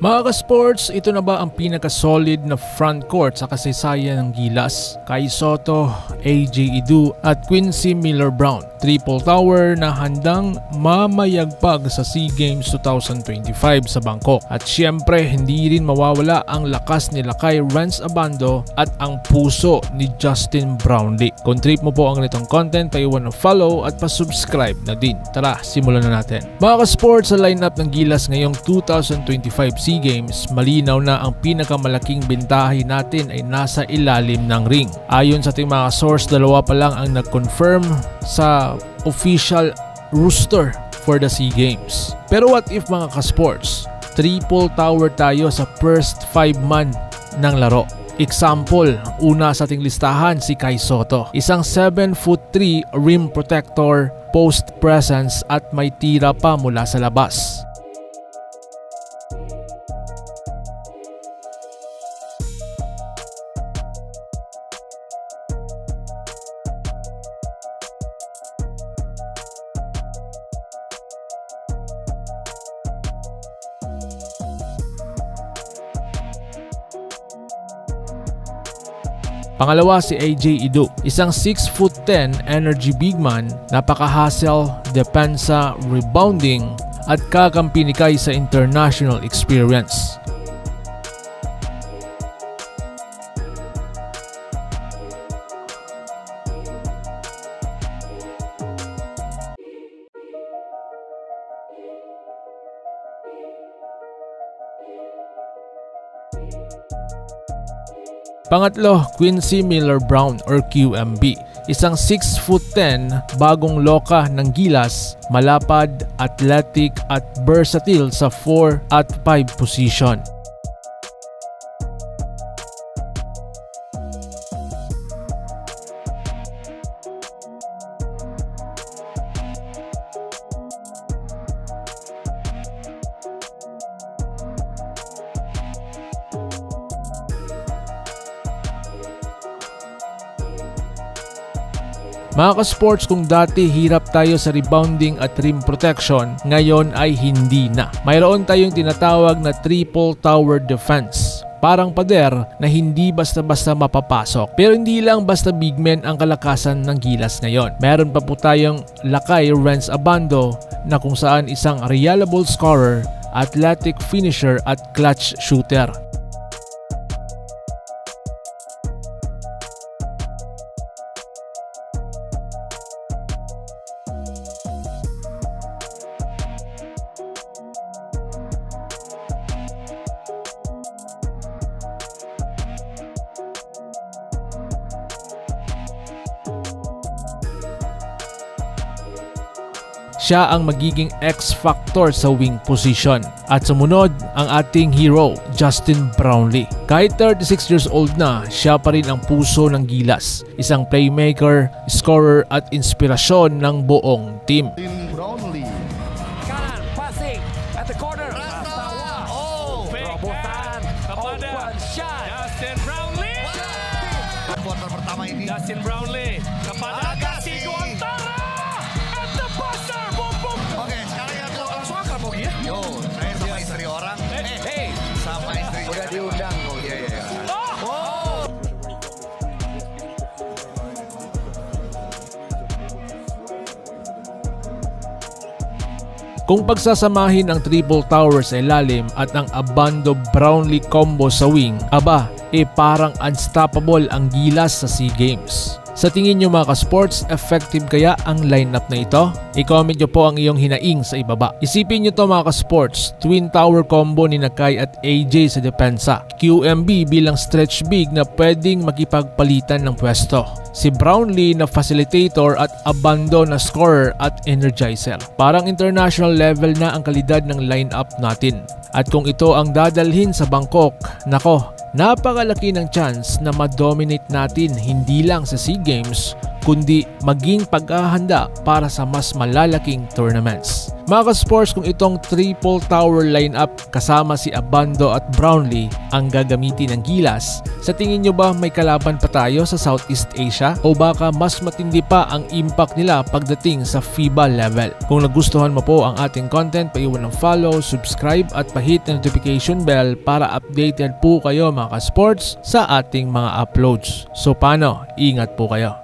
Mga ka-sports, ito na ba ang pinaka-solid na front court sa kasaysayan ng Gilas? Kai Sotto, AJ Edu at Quincy Miller-Brown. Triple tower na handang mamayagpag sa SEA Games 2025 sa Bangkok. At syempre, hindi rin mawawala ang lakas ni Lakay Renz Abando at ang puso ni Justin Brownlee. Kung trip mo po ang ganitong content, paiwan ng follow at pa-subscribe na din. Tara, simulan na natin. Mga ka-sports, sa lineup ng Gilas ngayong 2025 SEA Games, malinaw na ang pinakamalaking bentahe natin ay nasa ilalim ng ring. Ayon sa ating mga source, dalawa pa lang ang nag-confirm sa official roster for the SEA Games. Pero what if mga ka-sports, triple tower tayo sa first 5 man ng laro? Example, una sa ating listahan si Kai Sotto. Isang 7'3" rim protector, post presence at may tira pa mula sa labas. Pangalawa si AJ Edu, isang 6'10" energy big man, napaka-hustle, depensa, rebounding at kakampi ni Kai sa international experience. Pangatlo, Quincy Miller-Brown or QMB. Isang 6'10", bagong loka ng Gilas, malapad, athletic at versatile sa 4 at 5 position. Mga ka-sports, kung dati hirap tayo sa rebounding at rim protection, ngayon ay hindi na. Mayroon tayong tinatawag na triple tower defense. Parang pader na hindi basta-basta mapapasok. Pero hindi lang basta big men ang kalakasan ng Gilas ngayon. Meron pa po tayong Lakay Renz Abando na kung saan isang reliable scorer, athletic finisher at clutch shooter. Siya ang magiging X-factor sa wing position. At sumunod, ang ating hero, Justin Brownlee. Kahit 36 years old na, siya pa rin ang puso ng Gilas. Isang playmaker, scorer at inspirasyon ng buong team. Brownlee. Kanan, passing at the corner. Rastawa. Oh, robotan. Open shot. Justin Brownlee. Quarter pertama ini. Justin Brownlee kepada Agassi Guantara. Yo, saya sama istri orang. Sama istri udah diundang. Oh iya iya. Oh. Kung pagsasamahin ang triple tower sa ilalim at ang Abando Brownlee combo sa wing, aba, parang unstoppable ang Gilas sa SEA Games. Sa tingin nyo mga ka-sports, effective kaya ang lineup na ito? I-comment nyo po ang iyong hinaing sa ibaba. Isipin nyo to mga ka-sports, twin tower combo ni Lakay at AJ sa depensa. QMB bilang stretch big na pwedeng makipagpalitan ng pwesto. Si Brownlee na facilitator at Abando na scorer at energizer. Parang international level na ang kalidad ng lineup natin. At kung ito ang dadalhin sa Bangkok, nako, napakalaki ng chance na ma-dominate natin hindi lang sa SEA Games kundi maging paghahanda para sa mas malalaking tournaments. Mga ka-sports, kung itong triple tower lineup kasama si Abando at Brownlee ang gagamitin ng Gilas, sa tingin nyo ba may kalaban pa tayo sa Southeast Asia o baka mas matindi pa ang impact nila pagdating sa FIBA level? Kung nagustuhan mo po ang ating content, paiwan ng follow, subscribe at pahit ng notification bell para updated po kayo mga ka-sports sa ating mga uploads. So paano? Ingat po kayo.